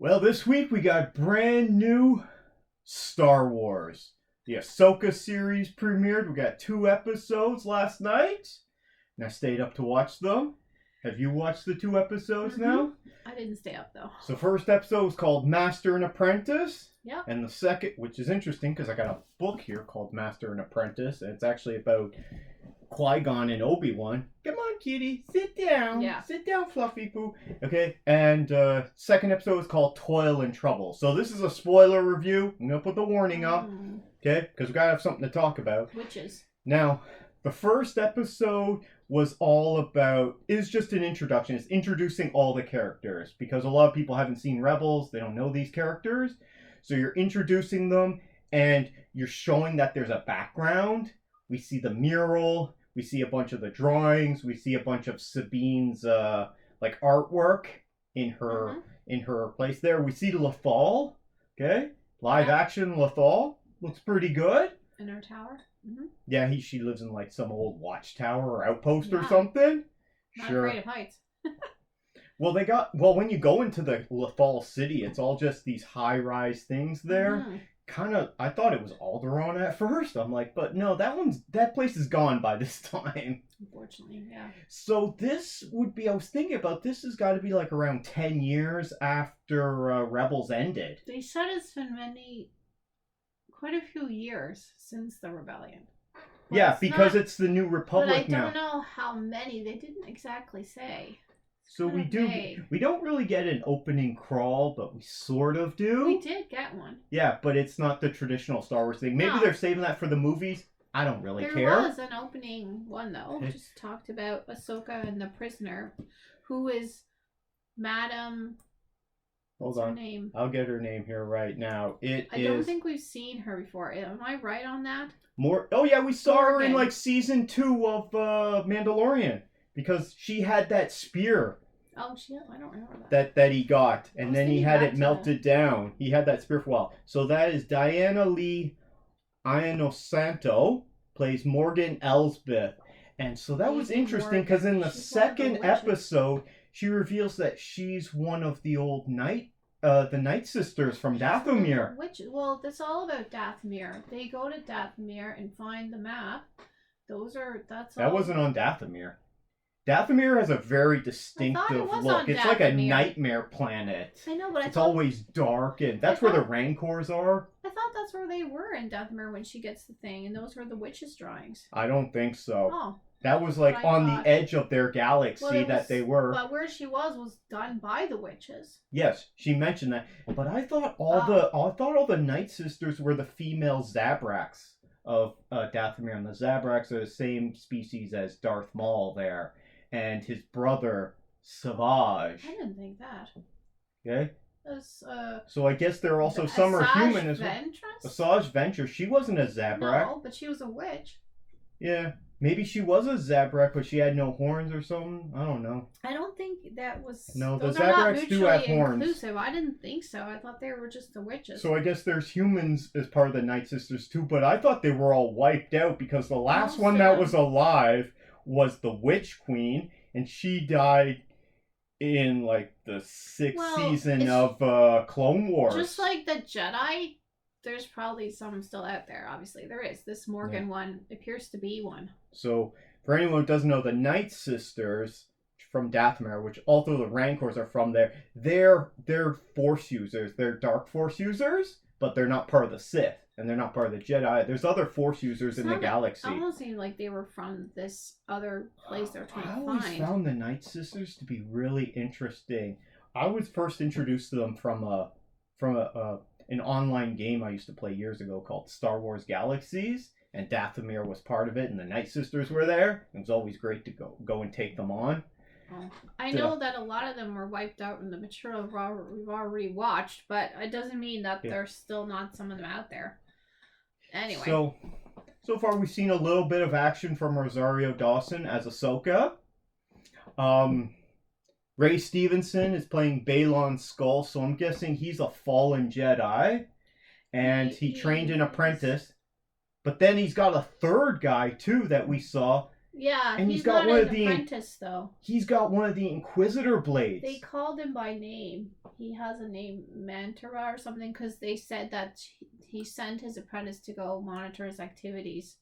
Well, this week we got brand new Star Wars. The Ahsoka series premiered. We got 2 episodes last night, and I stayed up to watch them. Have you watched the 2 episodes now? I didn't stay up though. So first episode was called Master and Apprentice. Yep. And the second, which is interesting because I got a book here called Master and Apprentice, and it's actually about Qui-Gon and Obi-Wan. Come on, kitty, sit down. Yeah. Sit down, Fluffy Poo. Okay, and second episode is called Toil and Trouble. So this is a spoiler review. I'm going to put the warning up, okay, because we got to have something to talk about. Witches. Now, the first episode was all about, is just an introduction. It's introducing all the characters, because a lot of people haven't seen Rebels. They don't know these characters. So you're introducing them, and you're showing that there's a background. We see the mural. We see a bunch of the drawings. We see a bunch of Sabine's like artwork in her place there. We see Lothal. Okay, live action Lothal looks pretty good. In her tower. Mm-hmm. Yeah, she lives in like some old watchtower or outpost or something. Not afraid of heights. Well, when you go into the Lothal city, it's all just these high-rise things there. Mm-hmm. Kind of, I thought it was Alderaan at first. I'm like, but no, that place is gone by this time. Unfortunately, yeah. So this would be, I was thinking about, this has got to be like around 10 years after Rebels ended. They said it's been quite a few years since the rebellion. But yeah, because it's the New Republic now. But I don't know how many. They didn't exactly say. So we don't really get an opening crawl, but we sort of do. We did get one. Yeah, but it's not the traditional Star Wars thing. Maybe they're saving that for the movies. I don't really care. There was an opening one, though. Just talked about Ahsoka and the prisoner, who is Madam... Hold What's on. her name? I'll get her name here right now. I don't think we've seen her before. Am I right on that? Oh, yeah, we saw her in like season 2 of Mandalorian. Because she had that spear. Oh, I don't remember that. That he got. And then he had it melted down. He had that spear for a while. So that is Diana Lee Inosanto plays Morgan Elsbeth. And so that was interesting because in the second episode, she reveals that she's one of the old Night Sisters from Dathomir. Well, that's all about Dathomir. They go to Dathomir and find the map. That wasn't on Dathomir. Dathomir has a very distinctive look. It's like a nightmare planet. I know, but it's always dark, and that's where the Rancors are. I thought that's where they were in Dathomir when she gets the thing, and those were the witches' drawings. I don't think so. Oh. That was like on the edge of their galaxy that they were. But where she was done by the witches. Yes, she mentioned that. But I thought all the Night Sisters were the female Zabraks of Dathomir, and the Zabraks are the same species as Darth Maul there. And his brother, Savage. I didn't think that. Okay. So I guess there are also some are human as well. Asajj Ventress. She wasn't a Zabrak. No, but she was a witch. Yeah. Maybe she was a Zabrak, but she had no horns or something. I don't know. I don't think that was... No, the Zabraks do have horns. Inclusive. I didn't think so. I thought they were just the witches. So I guess there's humans as part of the Night Sisters too, but I thought they were all wiped out because the last one that was alive was the Witch Queen, and she died in like the 6th season of Clone Wars. Just like the Jedi, there's probably some still out there. Obviously, there is. This Morgan one appears to be one. So, for anyone who doesn't know, the Night Sisters from Dathomir, which although the Rancors are from there, they're Force users. They're Dark Force users, but they're not part of the Sith. And they're not part of the Jedi. There's other Force users in the galaxy. It almost seemed like they were from this other place they're trying to find. I always found the Night Sisters to be really interesting. I was first introduced to them from an online game I used to play years ago called Star Wars Galaxies, and Dathomir was part of it, and the Night Sisters were there. It was always great to go and take them on. I know that a lot of them were wiped out in the material we've already watched, but it doesn't mean that there's still not some of them out there. Anyway. So far we've seen a little bit of action from Rosario Dawson as Ahsoka. Ray Stevenson is playing Balon Skull, so I'm guessing he's a fallen Jedi. And he trained an apprentice. But then he's got a third guy, too, that we saw. Yeah, and he's got one of the apprentice though. He's got one of the Inquisitor blades. They called him by name. He has a name, Mantara or something, because they said that he sent his apprentice to go monitor his activities.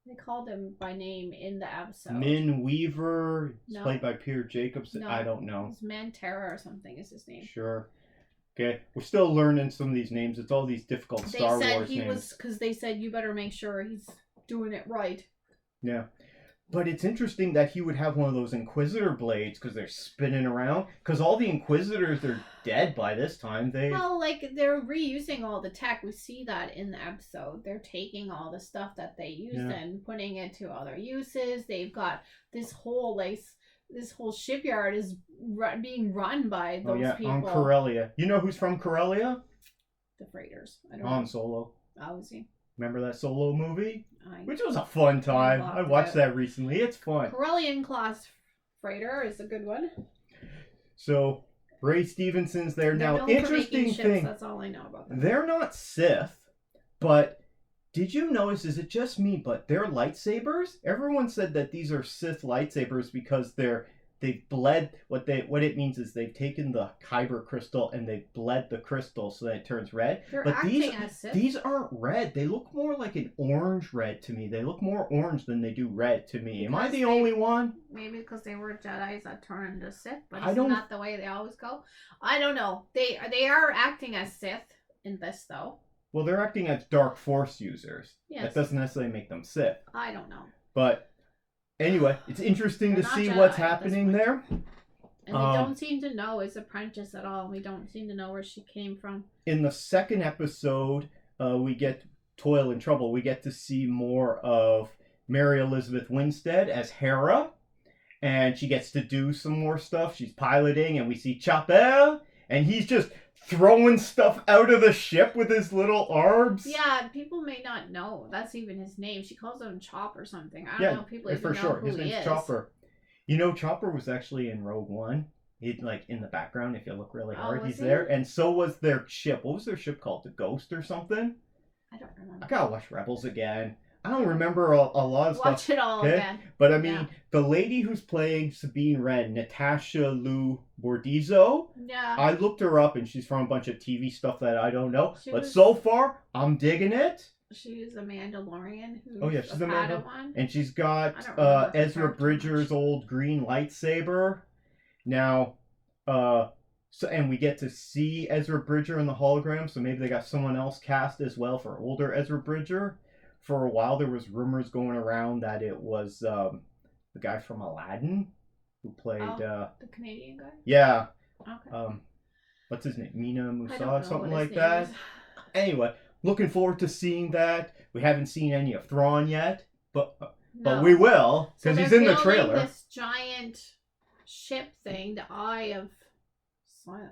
They called him by name in the episode. Min Weaver, played by Peter Jacobson. No, I don't know. It's Mantara or something is his name. Sure. Okay, we're still learning some of these names. It's all these difficult Star Wars names. They said he was, because they said you better make sure he's doing it right. Yeah. But it's interesting that he would have one of those Inquisitor blades because they're spinning around. Because all the Inquisitors are dead by this time. Well, like, they're reusing all the tech. We see that in the episode. They're taking all the stuff that they used and putting it to other uses. They've got this whole, like, this whole shipyard is being run by those people. On Corellia. You know who's from Corellia? The freighters. I don't know. Han Solo. Oh, is he? Remember that Solo movie? Which was a fun time. I watched that recently. It's fun. Corellian class freighter is a good one. So, Ray Stevenson's there now. Interesting thing. That's all I know about them. They're not Sith, but did you notice, is it just me, but they're lightsabers? Everyone said that these are Sith lightsabers because they've bled. What it means is they've taken the kyber crystal and they've bled the crystal so that it turns red. But these aren't red. They look more like an orange red to me. They look more orange than they do red to me. Am I the only one? Maybe because they were Jedis that turned into Sith, but it's not the way they always go. I don't know. They are acting as Sith in this though. Well, they're acting as dark force users. Yes. That doesn't necessarily make them Sith. I don't know. But anyway, it's interesting to see what's happening there. And we don't seem to know his apprentice at all. We don't seem to know where she came from. In the second episode, we get Toil and Trouble. We get to see more of Mary Elizabeth Winstead as Hera. And she gets to do some more stuff. She's piloting, and we see Chapel. And he's just throwing stuff out of the ship with his little arms. Yeah, people may not know that's even his name. She calls him Chop or something. I don't know if people even know who his name's he is. Chopper. You know, Chopper was actually in Rogue One. He'd like in the background, if you look really hard, he's there. And so was their ship. What was their ship called? The Ghost or something? I don't remember. I gotta watch Rebels again. I don't remember a lot of stuff. Watch it all again. But I mean, the lady who's playing Sabine Wren, Natasha Lou Bordizzo, I looked her up and she's from a bunch of TV stuff that I don't know. So far, I'm digging it. She's a Mandalorian. She's a Mandalorian. And she's got Ezra Bridger's old green lightsaber. Now, and we get to see Ezra Bridger in the hologram, so maybe they got someone else cast as well for older Ezra Bridger. For a while, there was rumors going around that it was the guy from Aladdin who played the Canadian guy. Yeah. Okay. What's his name? Mina Musa, something like that. Anyway, looking forward to seeing that. We haven't seen any of Thrawn yet, but we will because he's in the trailer. This giant ship thing, the Eye of Silence.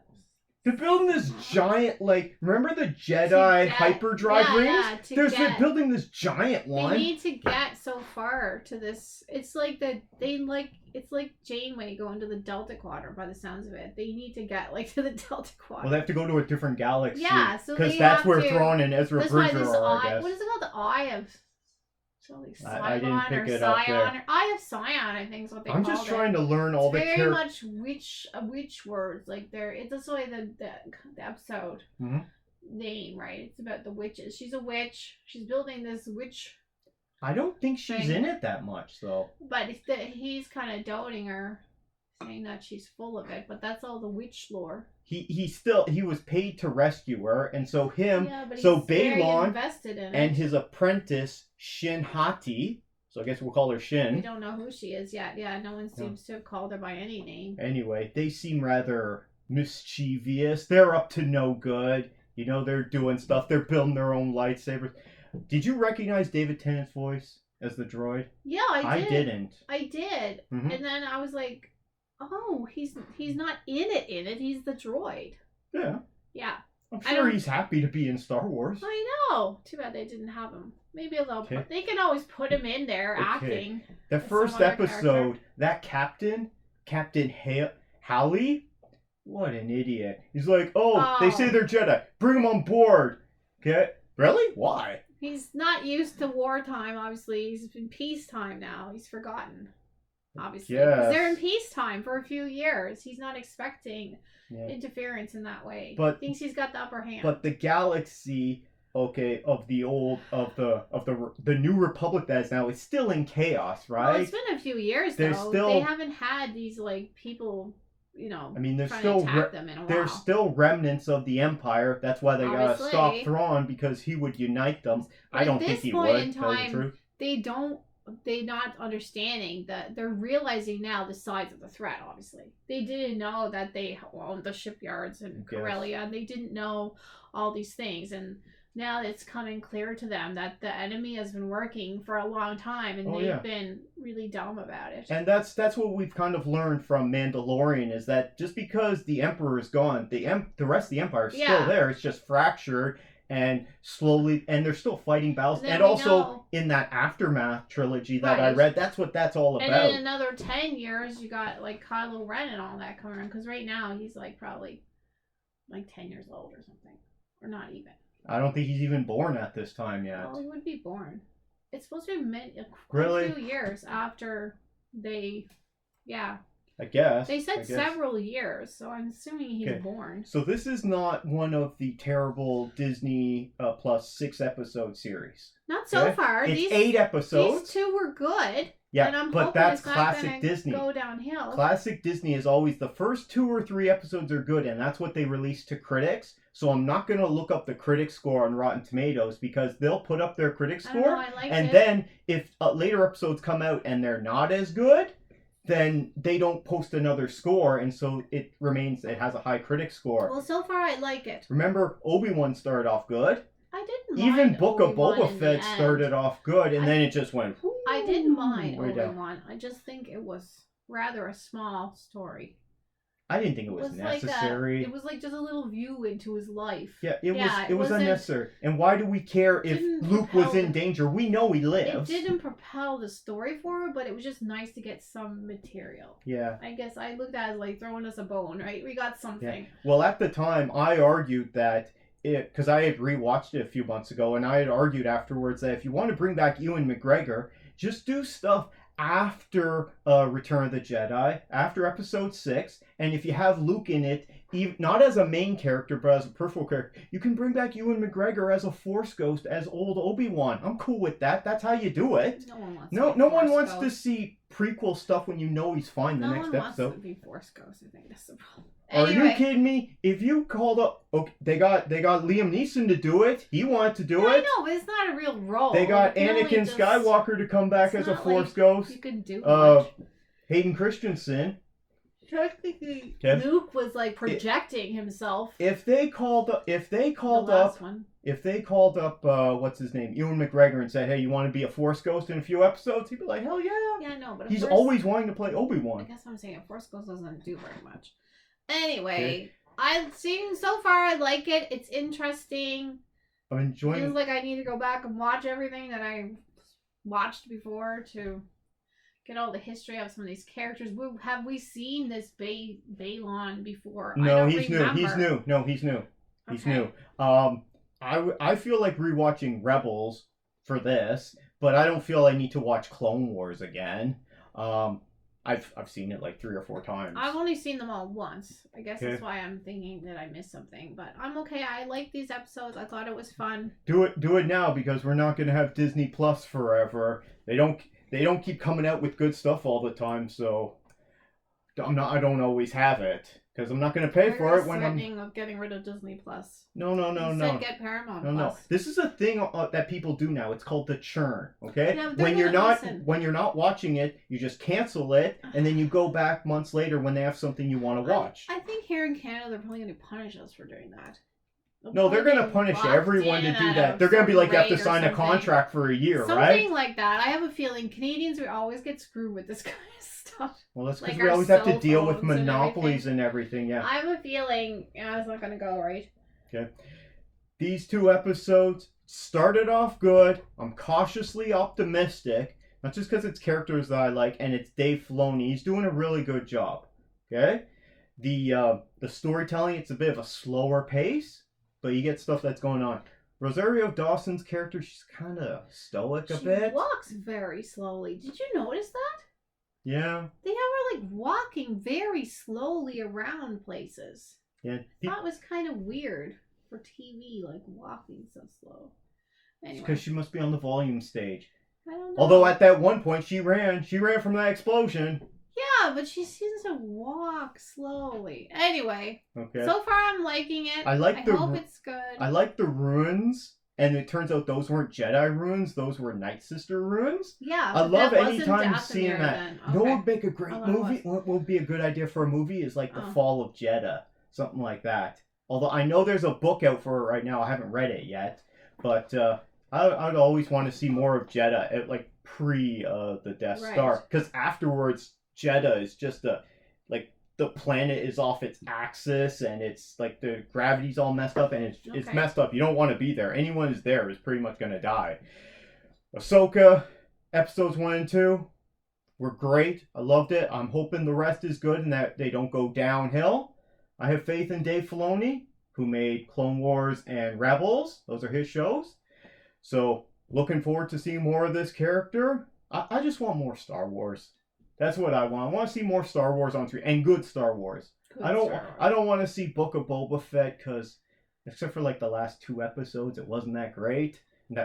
They're building this giant, remember the Jedi hyperdrive rings? They're building this giant one. They need to get so far to this. It's like it's like Janeway going to the Delta Quadrant by the sounds of it. They need to get to the Delta Quadrant. Well, they have to go to a different galaxy. Yeah, so because that's where Thrawn and Ezra Bridger are. I guess. What is it called? The Eye of. I didn't pick it up there. Eye of Scion, I think is what they call it. I'm just trying to learn all the very much witch words. That's the way the episode name, right? It's about the witches. She's a witch. She's building this witch. I don't think she's in it that much, though. But he's kind of doting her, saying that she's full of it. But that's all the witch lore. He was paid to rescue her, and so Balon and his apprentice Shin Hati, so I guess we'll call her Shin. We don't know who she is yet. Yeah, no one seems to have called her by any name. Anyway, they seem rather mischievous. They're up to no good. You know, they're doing stuff. They're building their own lightsabers. Did you recognize David Tennant's voice as the droid? Yeah, I did. I didn't. I did. Mm-hmm. And then I was like, oh, he's not in it. He's the droid. Yeah. Yeah. I'm sure he's happy to be in Star Wars. I know. Too bad they didn't have him. Maybe they can always put him in there acting. The first episode, that Captain Halley, what an idiot. He's like, they say they're Jedi. Bring them on board. Okay. Really? Why? He's not used to wartime, obviously. He's in peacetime now. He's forgotten, obviously. Because they're in peacetime for a few years. He's not expecting interference in that way. But thinks he's got the upper hand. But the galaxy, of the new republic that is now, is still in chaos, right? Well, it's been a few years though. They haven't had these people, I mean, there's still remnants of the Empire. That's why they gotta stop Thrawn, because he would unite them. But I don't think he would. At this point in time, they're not understanding that they're realizing now the size of the threat. Obviously, they didn't know that they owned the shipyards in Corellia, and they didn't know all these things, and now it's coming clear to them that the enemy has been working for a long time, and they've been really dumb about it. And that's what we've kind of learned from Mandalorian, is that just because the Emperor is gone, the rest of the Empire is still there. It's just fractured and slowly, and they're still fighting battles. And also in that Aftermath trilogy that I read, that's what that's all about. And in another 10 years, you got Kylo Ren and all that coming around, because right now he's probably 10 years old or something, or not even. I don't think he's even born at this time yet. Well, he would be born. It's supposed to be a few years after they, I guess. They said several years, so I'm assuming he's born. So this is not one of the terrible Disney Plus 6-episode series. Not so far. It's 8 episodes. These 2 were good. Yeah, and I'm but that's classic Disney. Go downhill. Classic Disney is always the first 2 or 3 episodes are good, and that's what they release to critics. So I'm not going to look up the critic score on Rotten Tomatoes, because they'll put up their critic score, then if later episodes come out and they're not as good, then they don't post another score, and so it has a high critic score. Well, so far I like it. Remember, Obi-Wan started off good. I didn't mind Even Book of Boba Fett started off good, and then it just went... I didn't mind Obi-Wan. I just think it was rather a small story. I didn't think it was necessary. It was just a little view into his life. Yeah, it was unnecessary. And why do we care if Luke was in danger? We know he lives. It didn't propel the story forward, but it was just nice to get some material. Yeah. I guess I looked at it as throwing us a bone, right? We got something. Yeah. Well, at the time, I argued that because I had rewatched it a few months ago, and I had argued afterwards that if you want to bring back Ewan McGregor, just do stuff after Return of the Jedi, after Episode 6, and if you have Luke in it, not as a main character, but as a peripheral character, you can bring back Ewan McGregor as a Force ghost, as old Obi-Wan. I'm cool with that. That's how you do it. No one wants to see prequel stuff when you know he's fine the next episode. No one wants to be Force ghost. I think that's the problem. Anyway. Are you kidding me? If you called up, they got Liam Neeson to do it. He wanted to do it. I know, but it's not a real role. They got Anakin Skywalker to come back as a Force ghost. You could do much. Hayden Christensen. Technically, Luke was projecting himself. If they called up, what's his name, Ewan McGregor, and said, "Hey, you want to be a Force ghost in a few episodes?" He'd be like, "Hell yeah!" Yeah, no, but he's always wanting to play Obi-Wan. I guess what I'm saying, a Force ghost doesn't do very much. Anyway, I've seen so far. I like it. It's interesting. I'm enjoying. Feels like I need to go back and watch everything that I watched before to get all the history of some of these characters. Have we seen this Balon before? No, he's new. He's new. No, he's new. He's new. I feel like rewatching Rebels for this, but I don't feel I need to watch Clone Wars again. I've seen it 3 or 4 times. I've only seen them all once. I guess that's why I'm thinking that I missed something. But I'm okay. I like these episodes. I thought it was fun. Do it now, because we're not going to have Disney Plus forever. They don't keep coming out with good stuff all the time, so I don't always have it, because I'm not going to pay for it when I'm threatening of getting rid of Disney Plus. No. Said get Paramount Plus. No. This is a thing that people do now. It's called the churn. Okay, yeah, when you're not watching it, you just cancel it, and then you go back months later when they have something you want to watch. I think here in Canada they're probably going to punish us for doing that. No, they're going to punish everyone to do that. They're going to be like, you have to sign a contract for a year, right? Something like that. I have a feeling Canadians will always get screwed with this kind of stuff. Well, that's because we always have to deal with monopolies and everything, yeah. I have a feeling it's not going to go right. Okay. These 2 episodes started off good. I'm cautiously optimistic. Not just because it's characters that I like, and it's Dave Filoni. He's doing a really good job. Okay? The storytelling, it's a bit of a slower pace, but you get stuff that's going on. Rosario Dawson's character, she's kind of stoic a bit. She walks very slowly. Did you notice that? Yeah. They have her like walking very slowly around places. Yeah. That was kind of weird for TV, like walking so slow. Anyway. Because she must be on the volume stage. I don't know. Although at that one point she ran from that explosion. Yeah, but she seems to walk slowly. Anyway, okay. So far I'm liking it. I hope it's good. I like the ruins, and it turns out those weren't Jedi ruins; those were Night Sister ruins. Yeah, I love anytime seeing that. Okay. You know what would make a great movie? What would be a good idea for a movie is like the Fall of Jeddah, something like that. Although I know there's a book out for it right now, I haven't read it yet, but I'd always want to see more of Jeddah, like pre the Death Star, because afterwards. Jeddah is just the planet is off its axis and it's like the gravity's all messed up and it's messed up. You don't want to be there. Anyone who's there is pretty much going to die. Ahsoka, episodes 1 and 2 were great. I loved it. I'm hoping the rest is good and that they don't go downhill. I have faith in Dave Filoni, who made Clone Wars and Rebels. Those are his shows. So looking forward to seeing more of this character. I just want more Star Wars. That's what I want. I want to see more Star Wars on screen and good Star Wars. I don't want to see Book of Boba Fett because, except for like the last 2 episodes, it wasn't that great.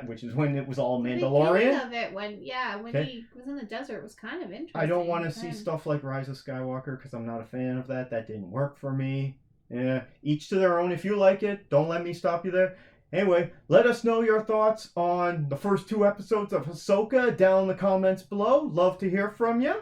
Which is when it was all Mandalorian. The beginning of it, when he was in the desert, was kind of interesting. I don't want to see stuff like Rise of Skywalker because I'm not a fan of that. That didn't work for me. Yeah, each to their own. If you like it, don't let me stop you there. Anyway, let us know your thoughts on the first 2 episodes of Ahsoka down in the comments below. Love to hear from you.